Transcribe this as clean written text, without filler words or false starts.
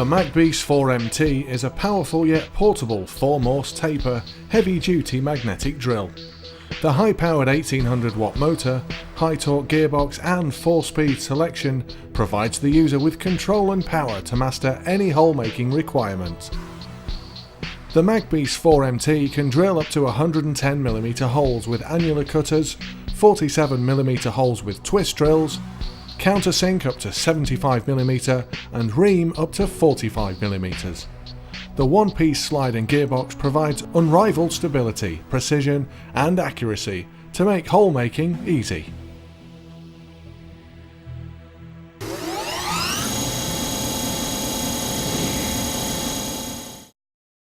The MagBeast 4MT is a powerful yet portable 4 Morse taper, heavy-duty magnetic drill. The high-powered 1800 watt motor, high-torque gearbox and 4-speed selection provides the user with control and power to master any hole-making requirement. The MagBeast 4MT can drill up to 110mm holes with annular cutters, 47mm holes with twist drills, countersink up to 75mm and ream up to 45mm. The one-piece sliding gearbox provides unrivaled stability, precision and accuracy to make hole making easy.